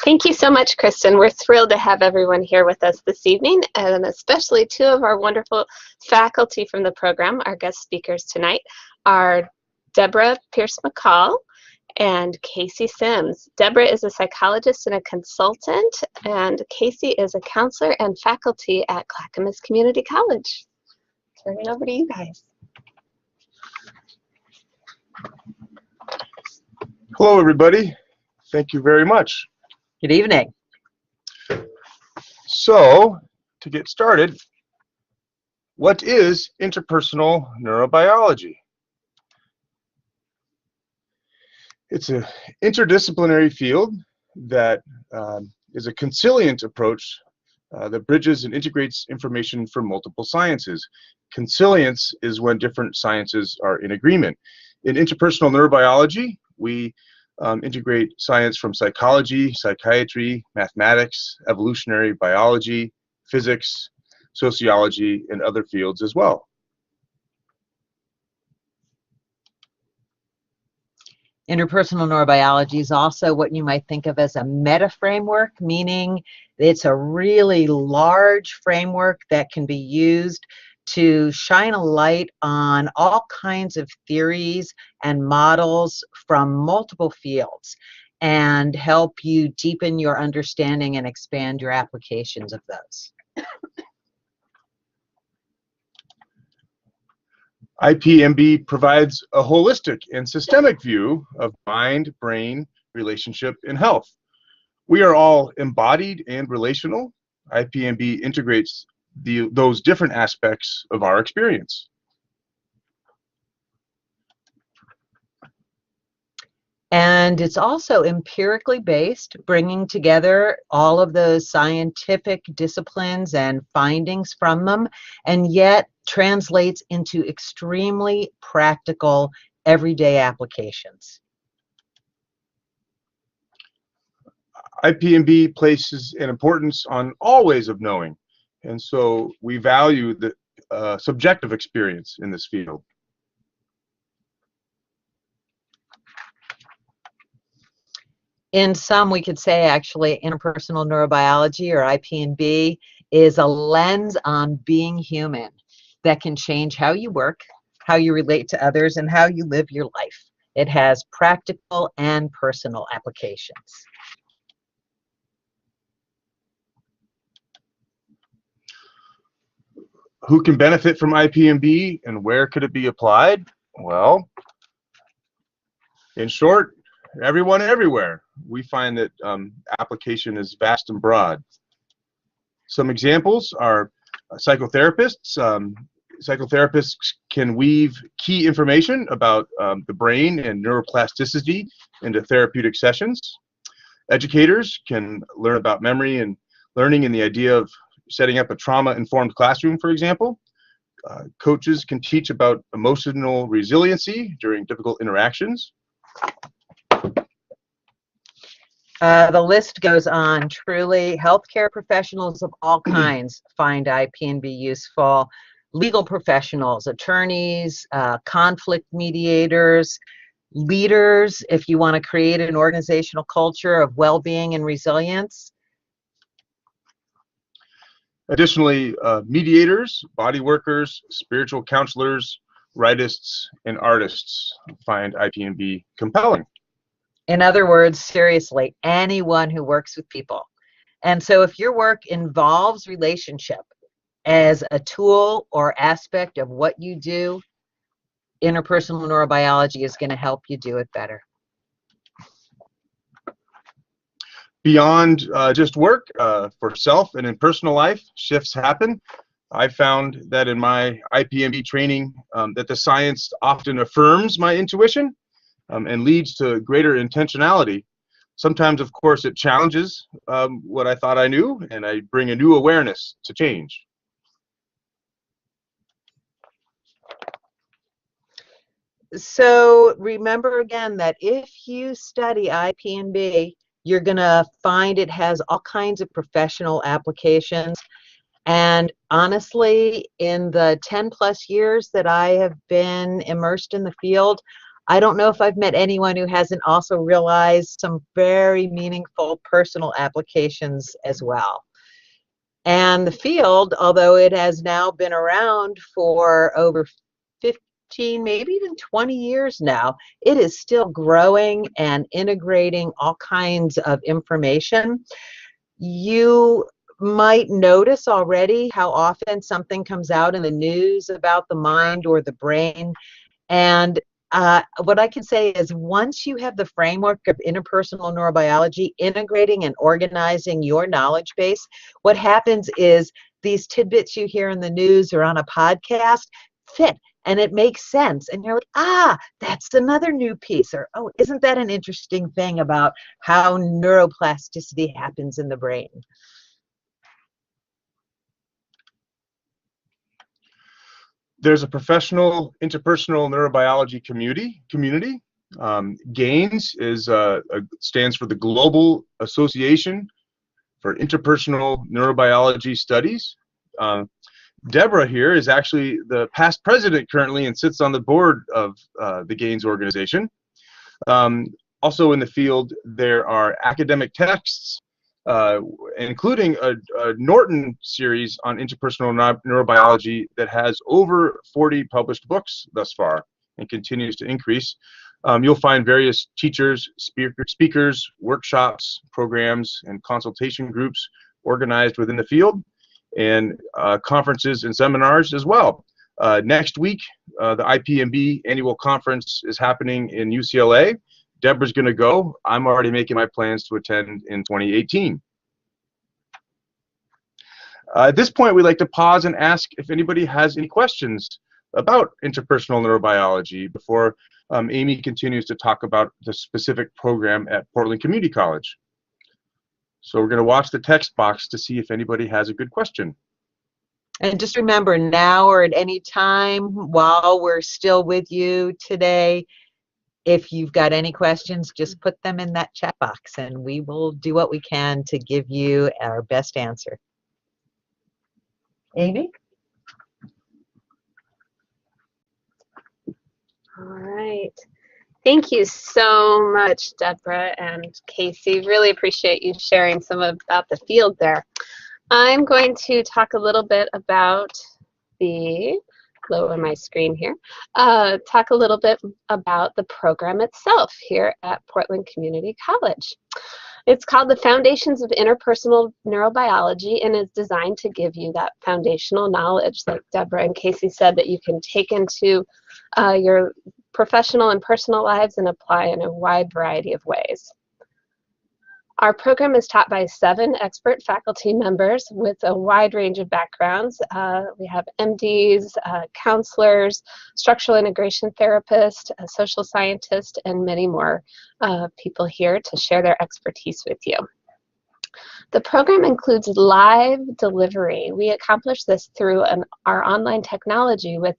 Thank you so much, Kristen. We're thrilled to have everyone here with us this evening, and especially two of our wonderful faculty from the program. Our guest speakers tonight are Deborah Pierce-McCall and Casey Sims. Deborah is a psychologist and a consultant, and Casey is a counselor and faculty at Clackamas Community College. Turn it over to you guys. Hello, everybody. Thank you very much. Good evening. So, to get started, what is interpersonal neurobiology? It's an interdisciplinary field that is a consilient approach that bridges and integrates information from multiple sciences. Consilience is when different sciences are in agreement. In interpersonal neurobiology, we integrate science from psychology, psychiatry, mathematics, evolutionary biology, physics, sociology, and other fields as well. Interpersonal neurobiology is also what you might think of as a meta framework, meaning it's a really large framework that can be used to shine a light on all kinds of theories and models from multiple fields and help you deepen your understanding and expand your applications of those. IPNB provides a holistic and systemic view of mind, brain, relationship, and health. We are all embodied and relational. IPNB integrates those different aspects of our experience. And it's also empirically based, bringing together all of those scientific disciplines and findings from them, and yet translates into extremely practical, everyday applications. IPNB places an importance on all ways of knowing, and so we value the subjective experience in this field. In some, we could say actually interpersonal neurobiology, or IPNB, is a lens on being human that can change how you work, how you relate to others, and how you live your life. It has practical and personal applications. Who can benefit from IPNB and where could it be applied? Well, in short, everyone everywhere. We find that application is vast and broad. Some examples are psychotherapists. Psychotherapists can weave key information about the brain and neuroplasticity into therapeutic sessions. Educators can learn about memory and learning and the idea of setting up a trauma-informed classroom, for example. Coaches can teach about emotional resiliency during difficult interactions. The list goes on. Truly, healthcare professionals of all kinds find IPNB useful. Legal professionals, attorneys, conflict mediators, leaders, if you want to create an organizational culture of well-being and resilience. Additionally, mediators, body workers, spiritual counselors, writists, and artists find IPNB compelling. In other words, seriously, anyone who works with people. And so if your work involves relationship as a tool or aspect of what you do, interpersonal neurobiology is going to help you do it better. Beyond just work, for self and in personal life, shifts happen. I found that in my IPNB training that the science often affirms my intuition and leads to greater intentionality. Sometimes, of course, it challenges what I thought I knew, and I bring a new awareness to change. So remember again that if you study IPNB, you're going to find it has all kinds of professional applications. And honestly, in the 10+ years that I have been immersed in the field, I don't know if I've met anyone who hasn't also realized some very meaningful personal applications as well. And the field, although it has now been around for over 15, maybe even 20 years now, it is still growing and integrating all kinds of information. You might notice already how often something comes out in the news about the mind or the brain. And what I can say is once you have the framework of interpersonal neurobiology, integrating and organizing your knowledge base, what happens is these tidbits you hear in the news or on a podcast fit and it makes sense. And you're like, ah, that's another new piece. Or, oh, isn't that an interesting thing about how neuroplasticity happens in the brain? There's a professional interpersonal neurobiology community. GAINS stands for the Global Association for Interpersonal Neurobiology Studies. Deborah here is actually the past president currently and sits on the board of the GAINS organization. Also in the field, there are academic texts, including a Norton series on interpersonal neurobiology that has over 40 published books thus far and continues to increase. You'll find various teachers, speakers, workshops, programs, and consultation groups organized within the field, and conferences and seminars as well. Next week, the IPNB annual conference is happening in UCLA. Deborah's going to go. I'm already making my plans to attend in 2018. At this point, we'd like to pause and ask if anybody has any questions about interpersonal neurobiology before Amy continues to talk about the specific program at Portland Community College. So we're going to watch the text box to see if anybody has a good question. And just remember, now or at any time while we're still with you today, if you've got any questions, just put them in that chat box and we will do what we can to give you our best answer. Amy? All right. Thank you so much, Deborah and Casey. Really appreciate you sharing some about the field there. I'm going to talk a little bit about the, lower my screen here, talk a little bit about the program itself here at Portland Community College. It's called the Foundations of Interpersonal Neurobiology and is designed to give you that foundational knowledge, like Deborah and Casey said, that you can take into your professional and personal lives and apply in a wide variety of ways. Our program is taught by 7 expert faculty members with a wide range of backgrounds. We have MDs, counselors, structural integration therapists, a social scientist, and many more people here to share their expertise with you. The program includes live delivery. We accomplish this through our online technology with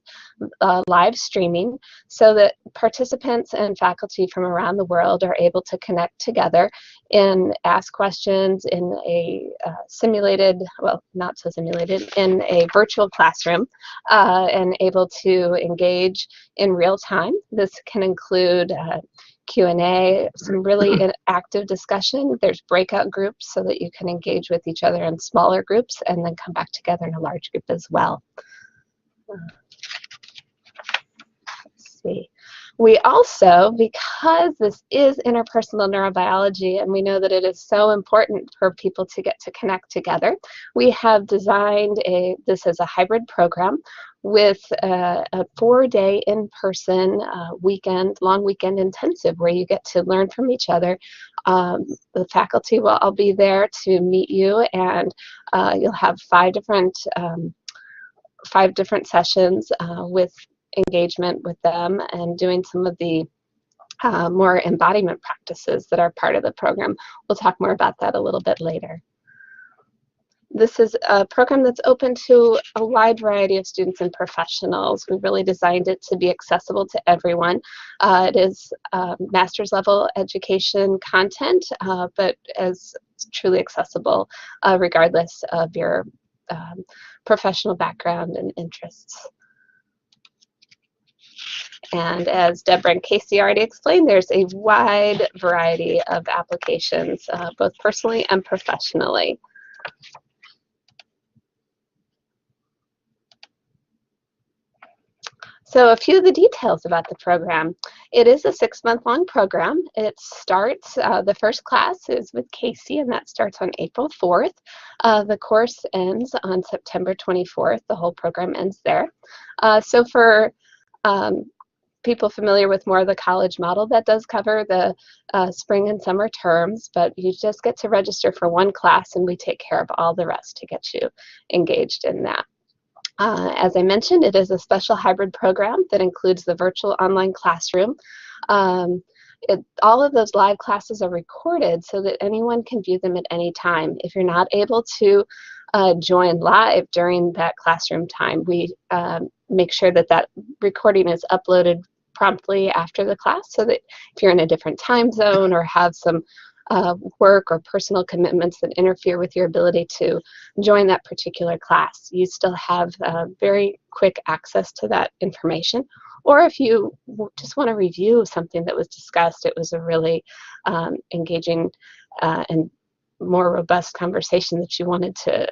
live streaming so that participants and faculty from around the world are able to connect together and ask questions in a simulated, well, not so simulated, in a virtual classroom and able to engage in real time. This can include Q&A, some really active discussion. There's breakout groups so that you can engage with each other in smaller groups and then come back together in a large group as well. Let's see. We also, because this is interpersonal neurobiology and we know that it is so important for people to get to connect together, we have designed this as a hybrid program with a 4-day in-person long weekend intensive where you get to learn from each other. The faculty will all be there to meet you, and you'll have 5 different sessions with engagement with them and doing some of the more embodiment practices that are part of the program. We'll talk more about that a little bit later. This is a program that's open to a wide variety of students and professionals. We really designed it to be accessible to everyone. It is master's level education content, but is truly accessible regardless of your professional background and interests. And as Deborah and Casey already explained, there's a wide variety of applications, both personally and professionally. So a few of the details about the program. It is a 6-month-long program. It starts, the first class is with Casey, and that starts on April 4th. The course ends on September 24th. The whole program ends there. So for people familiar with more of the college model, that does cover the spring and summer terms, but you just get to register for one class, and we take care of all the rest to get you engaged in that. As I mentioned, it is a special hybrid program that includes the virtual online classroom. All of those live classes are recorded so that anyone can view them at any time. If you're not able to join live during that classroom time, we make sure that that recording is uploaded promptly after the class, so that if you're in a different time zone or have some work or personal commitments that interfere with your ability to join that particular class, you still have very quick access to that information. Or if you just want to review something that was discussed, it was a really engaging and more robust conversation that you wanted to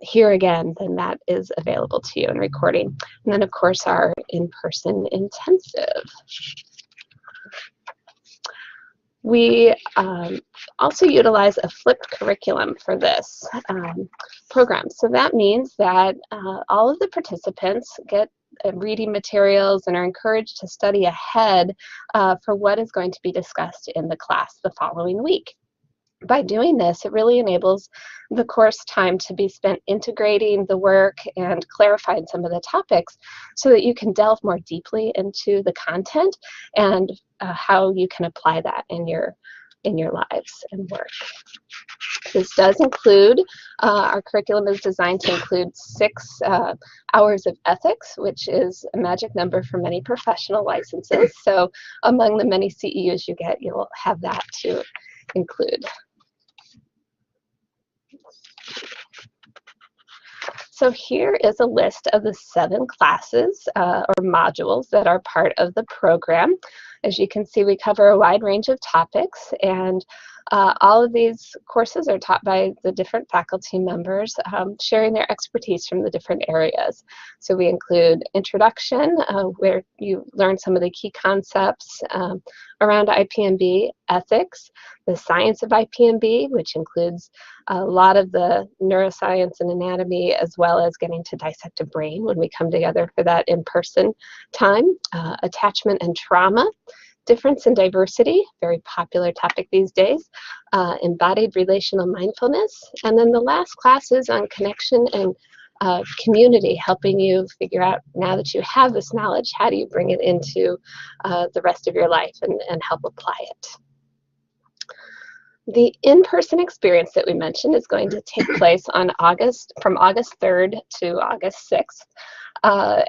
hear again, then that is available to you in recording. And then, of course, our in-person intensive. We also utilize a flipped curriculum for this program. So that means that all of the participants get reading materials and are encouraged to study ahead for what is going to be discussed in the class the following week. By doing this, it really enables the course time to be spent integrating the work and clarifying some of the topics so that you can delve more deeply into the content and how you can apply that in your lives and work. This does include, our curriculum is designed to include 6 hours of ethics, which is a magic number for many professional licenses. So among the many CEUs you get, you'll have that to include. So here is a list of the 7 classes or modules that are part of the program. As you can see, we cover a wide range of topics, and all of these courses are taught by the different faculty members, sharing their expertise from the different areas. So we include introduction, where you learn some of the key concepts around IPNB, ethics, the science of IPNB, which includes a lot of the neuroscience and anatomy, as well as getting to dissect a brain when we come together for that in-person time, attachment and trauma, difference and diversity, very popular topic these days, embodied relational mindfulness, and then the last class is on connection and community, helping you figure out, now that you have this knowledge, how do you bring it into the rest of your life and help apply it. The in-person experience that we mentioned is going to take place on from August 3rd to August 6th.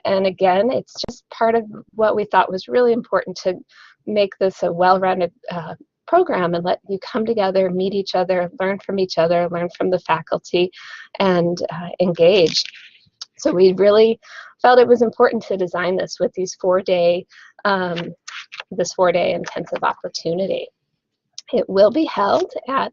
And again, it's just part of what we thought was really important to make this a well-rounded program and let you come together, meet each other, learn from each other, learn from the faculty, and engage. So we really felt it was important to design this with these 4-day intensive opportunity. It will be held at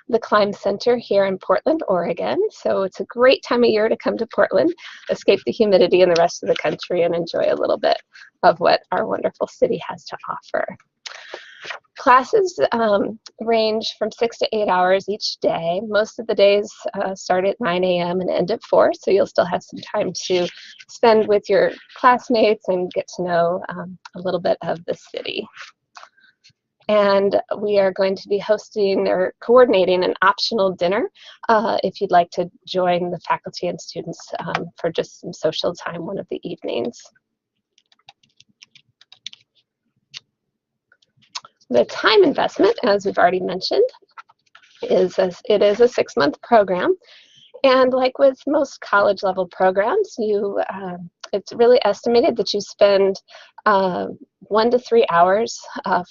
the Climb Center here in Portland, Oregon. So it's a great time of year to come to Portland, escape the humidity in the rest of the country, and enjoy a little bit of what our wonderful city has to offer. Classes range from 6 to 8 hours each day. Most of the days start at 9 a.m. and end at 4, so you'll still have some time to spend with your classmates and get to know a little bit of the city. And we are going to be hosting or coordinating an optional dinner if you'd like to join the faculty and students for just some social time one of the evenings. The time investment, as we've already mentioned, it is a 6-month program. And like with most college level programs, it's really estimated that you spend 1 to 3 hours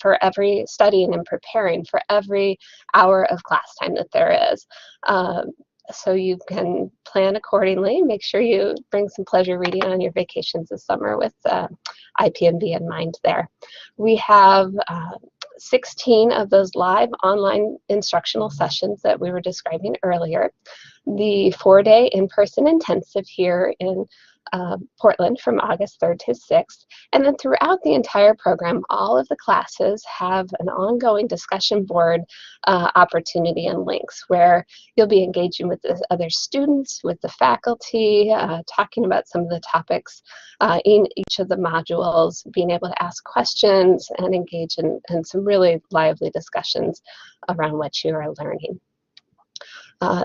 for every studying and preparing for every hour of class time that there is. so you can plan accordingly. Make sure you bring some pleasure reading on your vacations this summer with IPNB in mind there. We have 16 of those live online instructional sessions that we were describing earlier. The 4-day in-person intensive here in Portland from August 3rd to 6th. And then throughout the entire program, all of the classes have an ongoing discussion board opportunity and links where you'll be engaging with the other students, with the faculty, talking about some of the topics in each of the modules, being able to ask questions and engage in some really lively discussions around what you are learning.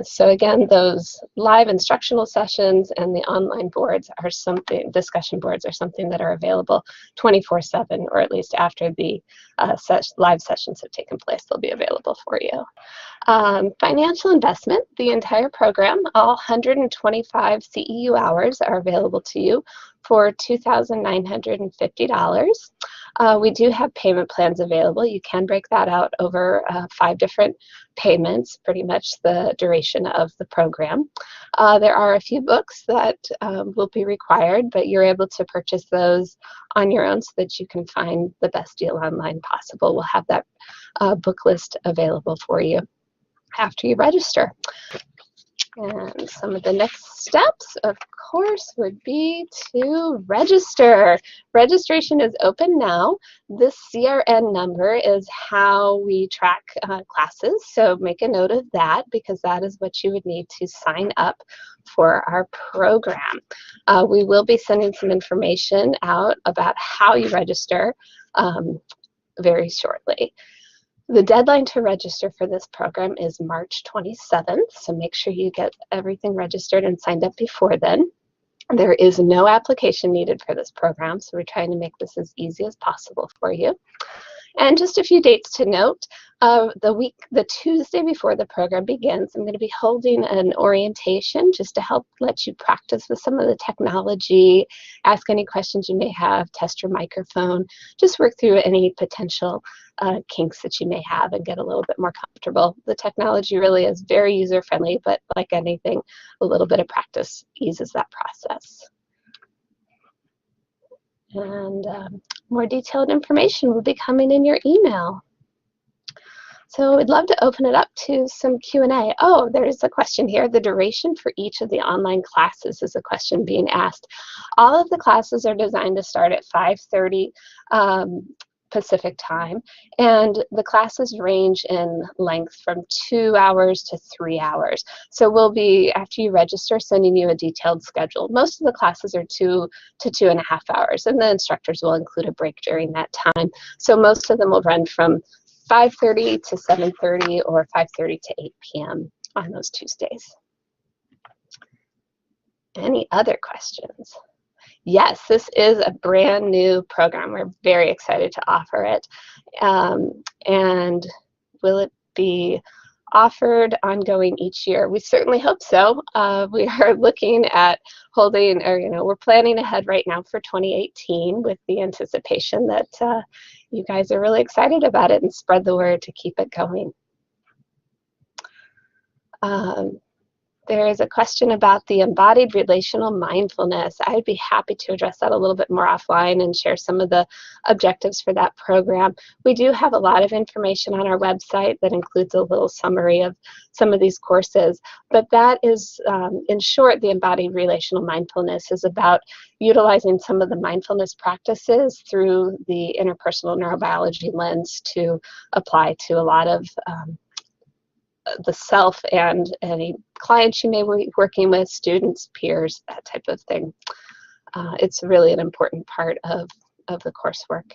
So again, those live instructional sessions and the online boards are something, discussion boards are something that are available 24/7, or at least after the live sessions have taken place, they'll be available for you. Financial investment, the entire program, all 125 CEU hours are available to you for $2,950. We do have payment plans available. You can break that out over 5 different payments, pretty much the duration of the program. There are a few books that will be required, but you're able to purchase those on your own so that you can find the best deal online possible. We'll have that book list available for you after you register. And some of the next steps, of course, would be to register. Registration is open now. This CRN number is how we track classes, so make a note of that because that is what you would need to sign up for our program. We will be sending some information out about how you register very shortly. The deadline to register for this program is March 27th, so make sure you get everything registered and signed up before then. There is no application needed for this program, so we're trying to make this as easy as possible for you. And just a few dates to note. The Tuesday before the program begins, I'm going to be holding an orientation just to help let you practice with some of the technology, ask any questions you may have, test your microphone, just work through any potential kinks that you may have and get a little bit more comfortable. The technology really is very user-friendly, but like anything, a little bit of practice eases that process. And more detailed information will be coming in your email. So we'd love to open it up to some Q&A. Oh, there's a question here. The duration for each of the online classes is a question being asked. All of the classes are designed to start at 5:30 Pacific time, and the classes range in length from 2 hours to 3 hours. So we'll be, after you register, sending you a detailed schedule. Most of the classes are 2 to 2.5 hours, and the instructors will include a break during that time. So most of them will run from 5:30 to 7:30 or 5:30 to 8 p.m. on those Tuesdays. Any other questions? Yes, this is a brand new program. We're very excited to offer it. And will it be offered ongoing each year? We certainly hope so. We are looking at holding, or we're planning ahead right now for 2018 with the anticipation that you guys are really excited about it and spread the word to keep it going. There is a question about the embodied relational mindfulness. I'd be happy to address that a little bit more offline and share some of the objectives for that program. We do have a lot of information on our website that includes a little summary of some of these courses, but that is, in short, the embodied relational mindfulness is about utilizing some of the mindfulness practices through the interpersonal neurobiology lens to apply to a lot of the self and any clients you may be working with, students, peers, that type of thing. It's really an important part of the coursework.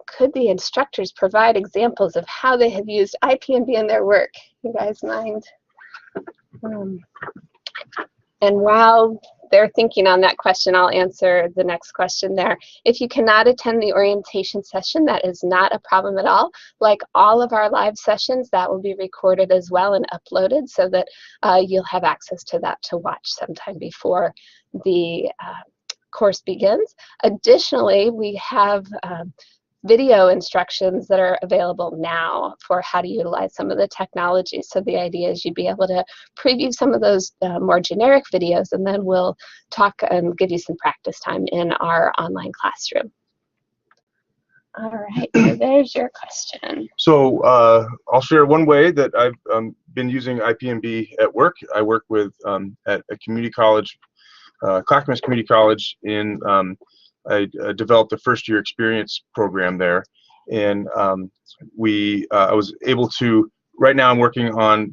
Could the instructors provide examples of how they have used IPNB in their work? You guys mind? And while they're thinking on that question, I'll answer the next question there. If you cannot attend the orientation session, that is not a problem at all. Like all of our live sessions, that will be recorded as well and uploaded so that you'll have access to that to watch sometime before the course begins. Additionally, we have video instructions that are available now for how to utilize some of the technology. So the idea is you'd be able to preview some of those more generic videos, and then we'll talk and give you some practice time in our online classroom. All right, so there's your question. So I'll share one way that I've been using IPNB at work. I work with at a community college, Clackamas Community College. I developed a first-year experience program there, and I was able to. Right now, I'm working on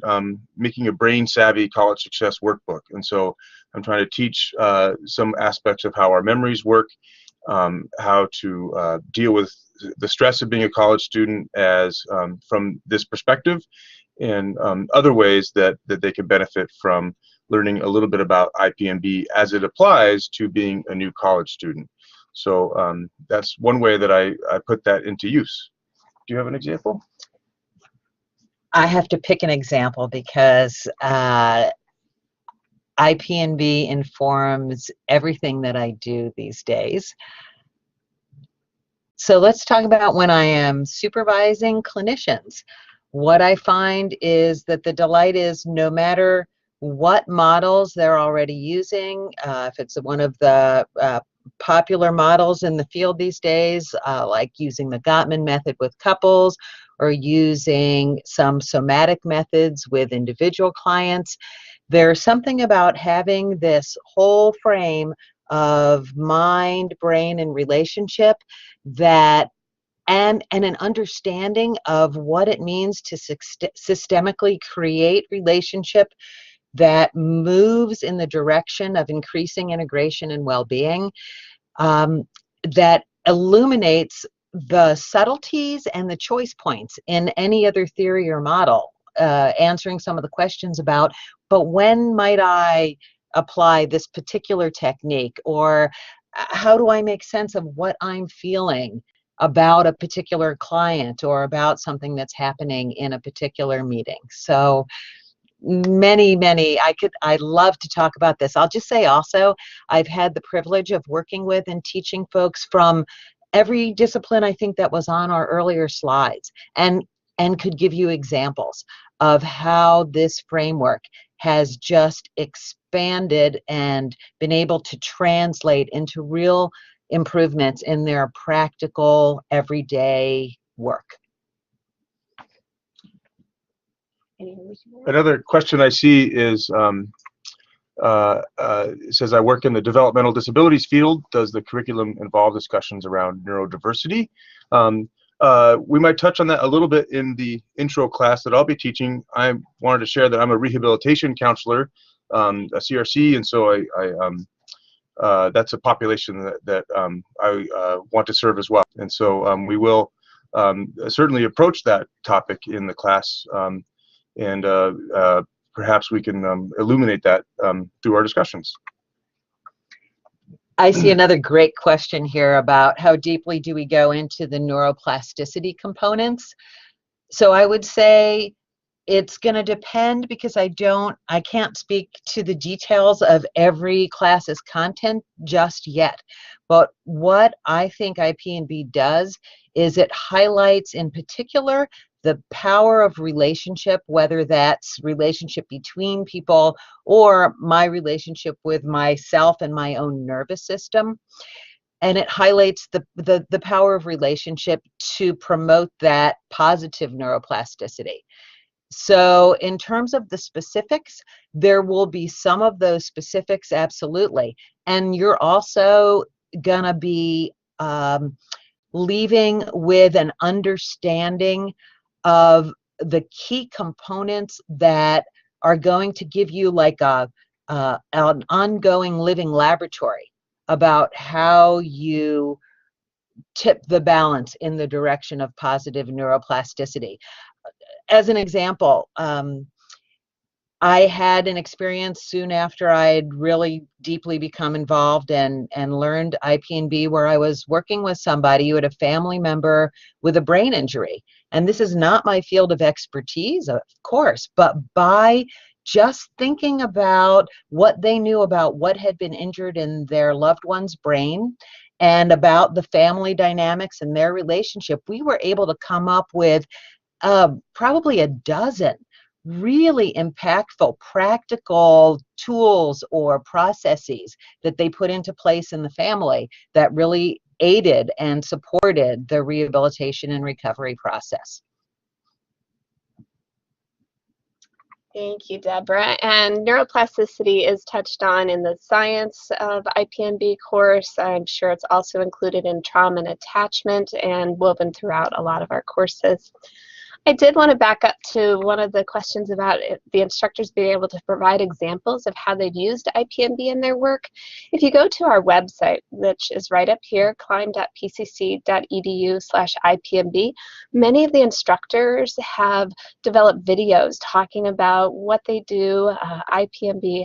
making a brain-savvy college success workbook, and so I'm trying to teach some aspects of how our memories work, how to deal with the stress of being a college student as from this perspective, and other ways that they can benefit from learning a little bit about IPNB as it applies to being a new college student. So that's one way that I put that into use. Do you have an example? I have to pick an example because IPNB informs everything that I do these days. So let's talk about when I am supervising clinicians. What I find is that the delight is no matter what models they're already using, if it's one of the popular models in the field these days, like using the Gottman method with couples or using some somatic methods with individual clients, there's something about having this whole frame of mind, brain, and relationship that and an understanding of what it means to systemically create relationship that moves in the direction of increasing integration and well-being, that illuminates the subtleties and the choice points in any other theory or model, answering some of the questions about, but when might I apply this particular technique, or how do I make sense of what I'm feeling about a particular client or about something that's happening in a particular meeting. So I'd love to talk about this. I'll just say also, I've had the privilege of working with and teaching folks from every discipline I think that was on our earlier slides, and could give you examples of how this framework has just expanded and been able to translate into real improvements in their practical everyday work. Another question I see is, it says, I work in the developmental disabilities field. Does the curriculum involve discussions around neurodiversity? We might touch on that a little bit in the intro class that I'll be teaching. I wanted to share that I'm a rehabilitation counselor, a CRC, and so that's a population that I want to serve as well. And so we will certainly approach that topic in the class, and perhaps we can illuminate that through our discussions. I see another great question here about how deeply do we go into the neuroplasticity components. So I would say it's going to depend, because I can't speak to the details of every class's content just yet. But what I think IPNB does is it highlights in particular the power of relationship, whether that's relationship between people or my relationship with myself and my own nervous system. And it highlights the power of relationship to promote that positive neuroplasticity. So in terms of the specifics, there will be some of those specifics, absolutely. And you're also going to be leaving with an understanding of the key components that are going to give you like an ongoing living laboratory about how you tip the balance in the direction of positive neuroplasticity. As an example, I had an experience soon after I'd really deeply become involved and learned IPNB, where I was working with somebody who had a family member with a brain injury. And this is not my field of expertise, of course, but by just thinking about what they knew about what had been injured in their loved one's brain and about the family dynamics and their relationship, we were able to come up with probably a dozen really impactful, practical tools or processes that they put into place in the family that really aided and supported the rehabilitation and recovery process. Thank you, Deborah. And neuroplasticity is touched on in the Science of IPNB course. I'm sure it's also included in trauma and attachment and woven throughout a lot of our courses. I did want to back up to one of the questions about the instructors being able to provide examples of how they've used IPNB in their work. If you go to our website, which is right up here, climb.pcc.edu/IPNB, many of the instructors have developed videos talking about what they do, IPNB,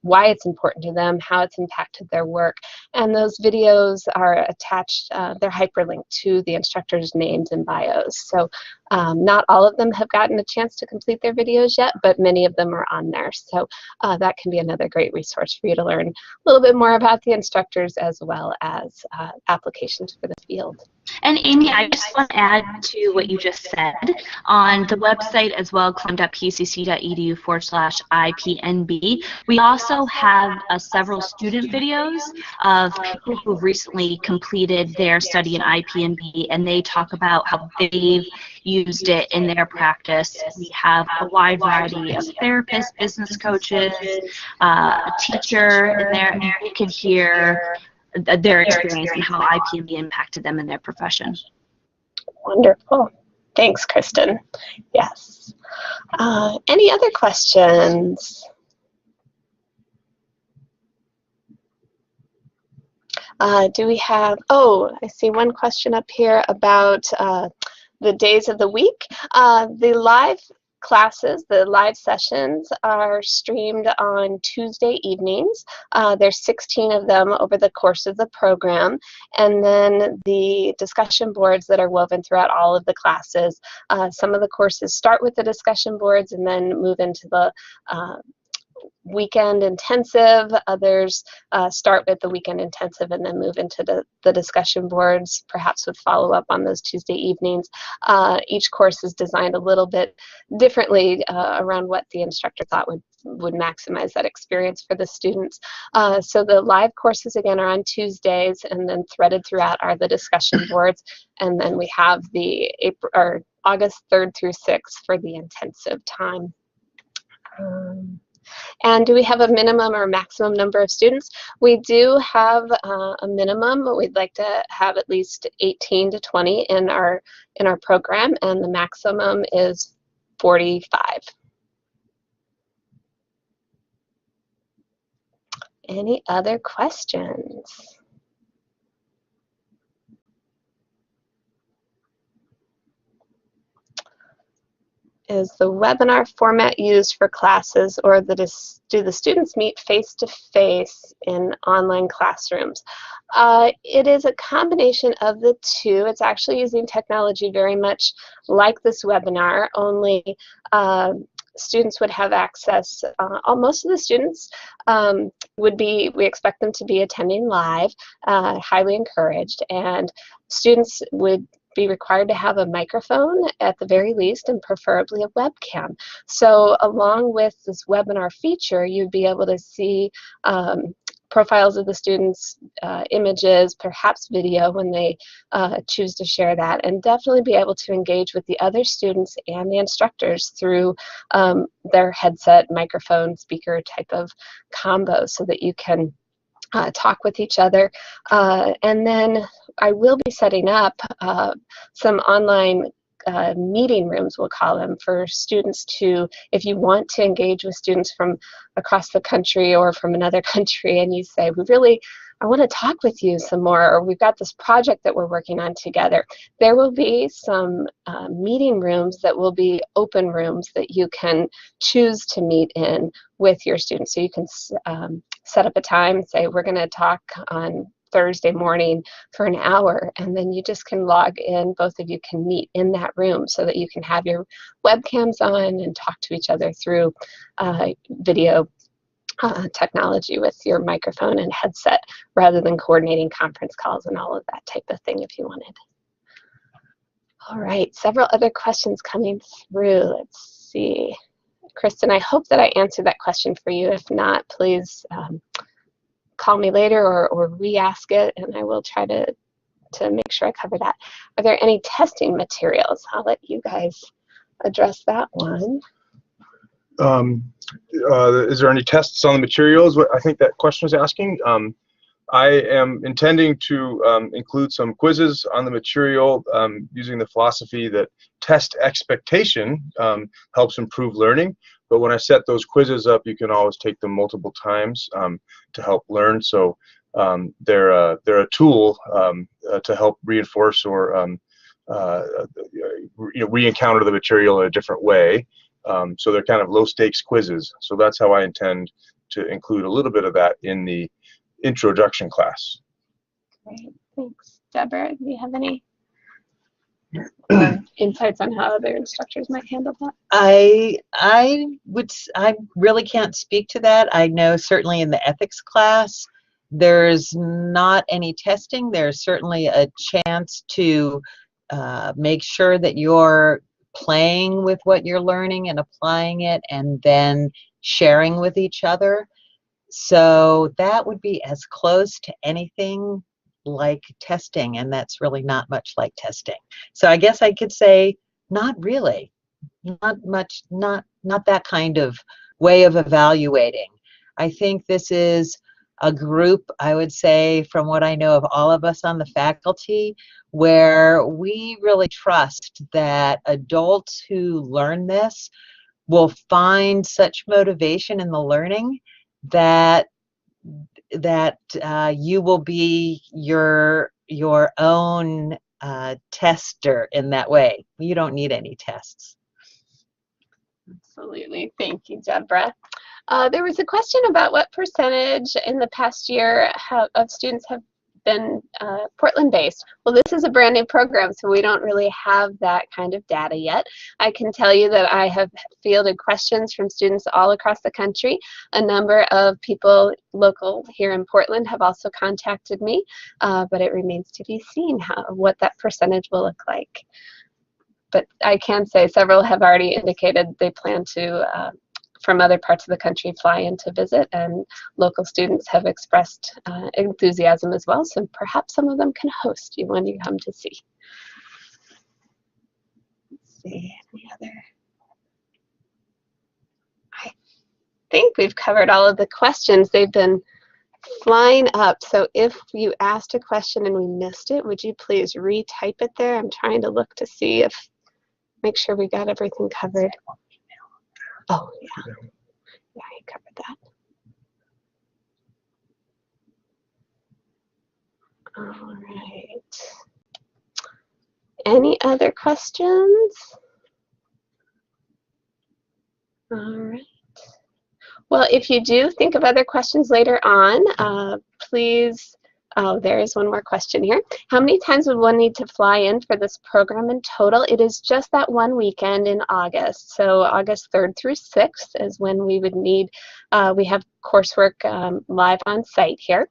why it's important to them, how it's impacted their work. And those videos are attached, they're hyperlinked to the instructors' names and bios. So not all of them have gotten a chance to complete their videos yet, but many of them are on there. So that can be another great resource for you to learn a little bit more about the instructors as well as applications for the field. And Amy, I just want to add to what you just said. On the website as well, climb.pcc.edu/IPNB, we also have several student videos of people who have recently completed their study in IPNB, and they talk about how they've used it in their practice. We have a wide variety of therapists, business coaches, a teacher in there, and you can hear their experience and how IPNB impacted them in their profession. Wonderful. Thanks, Kristen. Yes. Any other questions? Do we have, oh, I see one question up here about the days of the week. The live classes, the live sessions are streamed on Tuesday evenings. There's 16 of them over the course of the program. And then the discussion boards that are woven throughout all of the classes. Some of the courses start with the discussion boards and then move into the weekend intensive. Others start with the weekend intensive and then move into the discussion boards, perhaps with follow-up on those Tuesday evenings. Each course is designed a little bit differently around what the instructor thought would maximize that experience for the students. So the live courses, again, are on Tuesdays, and then threaded throughout are the discussion boards. And then we have the August 3rd through 6th for the intensive time. And do we have a minimum or maximum number of students? We do have a minimum. We'd like to have at least 18 to 20 in our program, and the maximum is 45. Any other questions? Is the webinar format used for classes, or do the students meet face-to-face in online classrooms? It is a combination of the two. It's actually using technology very much like this webinar, only students would have access. Most of the students we expect them to be attending live, highly encouraged, and students would be required to have a microphone at the very least, and preferably a webcam. So along with this webinar feature, you'd be able to see profiles of the students, images, perhaps video when they choose to share that, and definitely be able to engage with the other students and the instructors through their headset, microphone, speaker type of combo, so that you can talk with each other. And then I will be setting up some online meeting rooms, we'll call them, for students to, if you want to engage with students from across the country or from another country, and you say, I want to talk with you some more, or we've got this project that we're working on together. There will be some meeting rooms that will be open rooms that you can choose to meet in with your students. So you can set up a time and say, we're going to talk on Thursday morning for an hour, and then you just can log in. Both of you can meet in that room so that you can have your webcams on and talk to each other through video technology with your microphone and headset rather than coordinating conference calls and all of that type of thing if you wanted. All right, several other questions coming through. Let's see. Kristen, I hope that I answered that question for you. If not, please call me later or re-ask it, and I will try to make sure I cover that. Are there any testing materials? I'll let you guys address that one. Is there any tests on the materials? I think that question is asking. I am intending to include some quizzes on the material using the philosophy that test expectation helps improve learning. But when I set those quizzes up, you can always take them multiple times to help learn. So they're a tool to help reinforce or re-encounter the material in a different way. So they're kind of low-stakes quizzes. So that's how I intend to include a little bit of that in the introduction class. Great, thanks. Deborah, do you have any insights on how other instructors might handle that? I really can't speak to that. I know certainly in the ethics class, there's not any testing. There's certainly a chance to make sure that you're playing with what you're learning and applying it and then sharing with each other. So that would be as close to anything like testing, and that's really not much like testing. So I guess I could say not really, not much, not that kind of way of evaluating. I think this is a group, I would say, from what I know of all of us on the faculty, where we really trust that adults who learn this will find such motivation in the learning that you will be your own tester in that way. You don't need any tests. Absolutely. Thank you, Deborah. There was a question about what percentage in the past year of students have been Portland-based. Well, this is a brand new program, so we don't really have that kind of data yet. I can tell you that I have fielded questions from students all across the country. A number of people local here in Portland have also contacted me, but it remains to be seen what that percentage will look like. But I can say several have already indicated they plan to from other parts of the country fly in to visit, and local students have expressed enthusiasm as well, so perhaps some of them can host you when you come to see. Let's see, any other? I think we've covered all of the questions. They've been flying up, so if you asked a question and we missed it, would you please retype it there? I'm trying to look to see make sure we got everything covered. Oh, yeah. Yeah, you covered that. All right. Any other questions? All right. Well, if you do think of other questions later on, please. Oh, there is one more question here. How many times would one need to fly in for this program in total? It is just that one weekend in August. So August 3rd through 6th is when we would need, we have coursework live on site here.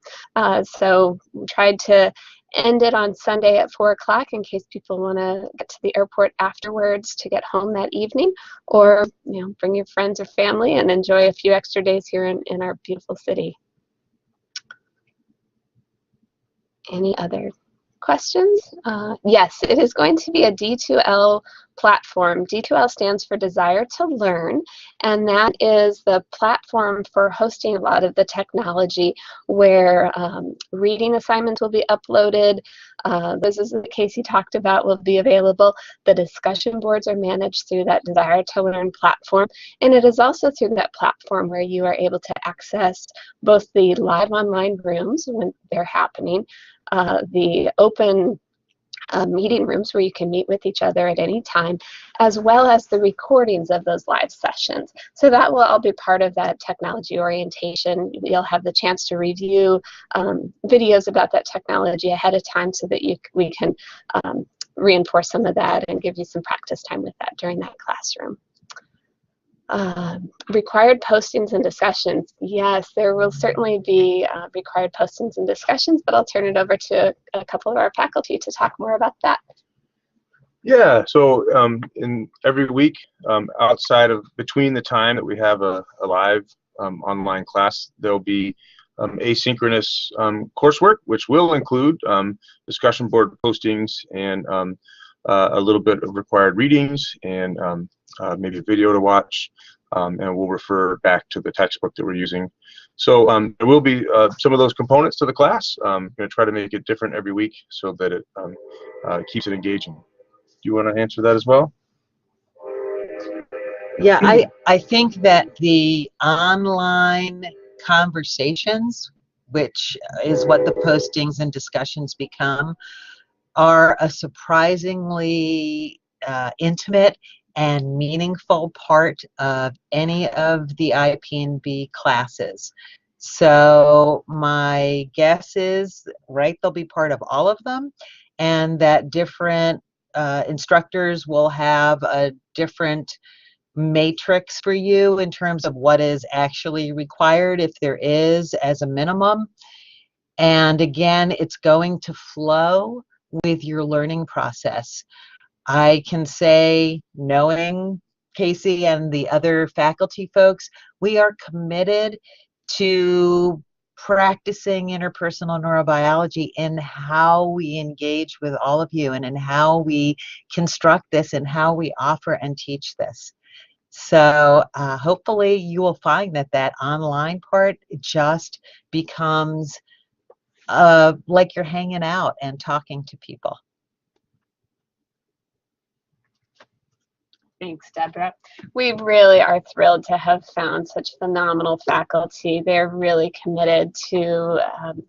So we tried to end it on Sunday at 4 o'clock in case people want to get to the airport afterwards to get home that evening, or bring your friends or family and enjoy a few extra days here in our beautiful city. Any other questions? Yes, it is going to be a D2L platform. D2L stands for Desire to Learn, and that is the platform for hosting a lot of the technology where reading assignments will be uploaded. This is the case you talked about will be available. The discussion boards are managed through that Desire to Learn platform, and it is also through that platform where you are able to access both the live online rooms when they're happening, the open meeting rooms where you can meet with each other at any time, as well as the recordings of those live sessions. So that will all be part of that technology orientation. You'll have the chance to review videos about that technology ahead of time so that we can reinforce some of that and give you some practice time with that during that classroom. Required postings and discussions. Yes, there will certainly be required postings and discussions, but I'll turn it over to a couple of our faculty to talk more about that. Yeah, so in every week, outside of between the time that we have a live online class, there'll be asynchronous coursework, which will include discussion board postings and a little bit of required readings and maybe a video to watch, and we'll refer back to the textbook that we're using. So there will be some of those components to the class. I'm going to try to make it different every week so that it keeps it engaging. Do you want to answer that as well? Yeah, I think that the online conversations, which is what the postings and discussions become, are a surprisingly intimate and meaningful part of any of the IPNB classes. So my guess is, right, they'll be part of all of them, and that different instructors will have a different matrix for you in terms of what is actually required, if there is, as a minimum. And again, it's going to flow with your learning process. I can say, knowing Casey and the other faculty folks, we are committed to practicing interpersonal neurobiology in how we engage with all of you and in how we construct this and how we offer and teach this. So hopefully you will find that that online part just becomes like you're hanging out and talking to people. Thanks, Deborah. We really are thrilled to have found such phenomenal faculty. They're really committed to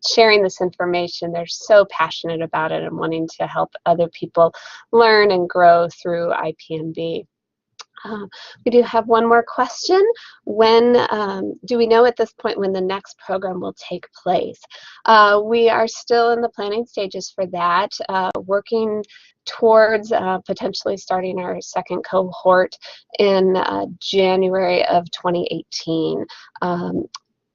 sharing this information. They're so passionate about it and wanting to help other people learn and grow through IPNB. We do have one more question. When do we know at this point when the next program will take place? We are still in the planning stages for that, working towards potentially starting our second cohort in January of 2018.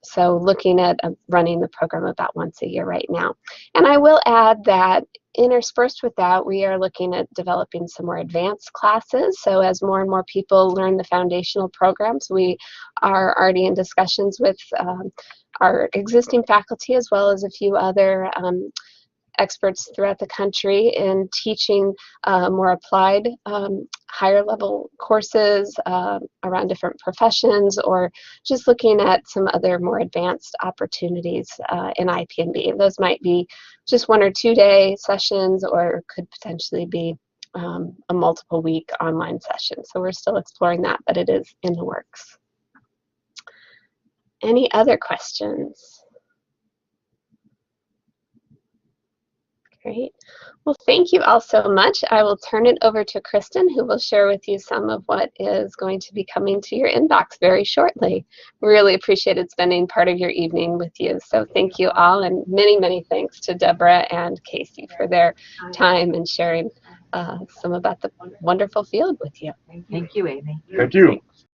So looking at running the program about once a year right now. And I will add that interspersed with that, we are looking at developing some more advanced classes. So as more and more people learn the foundational programs, we are already in discussions with our existing faculty as well as a few other experts throughout the country in teaching more applied higher level courses around different professions, or just looking at some other more advanced opportunities in IPNB. Those might be just 1 or 2 day sessions, or could potentially be a multiple week online session. So we're still exploring that, but it is in the works. Any other questions? Great. Well, thank you all so much. I will turn it over to Kristen, who will share with you some of what is going to be coming to your inbox very shortly. Really appreciated spending part of your evening with you. So thank you all, and many, many thanks to Deborah and Casey for their time and sharing some about the wonderful field with you. Thank you, Amy. Thank you.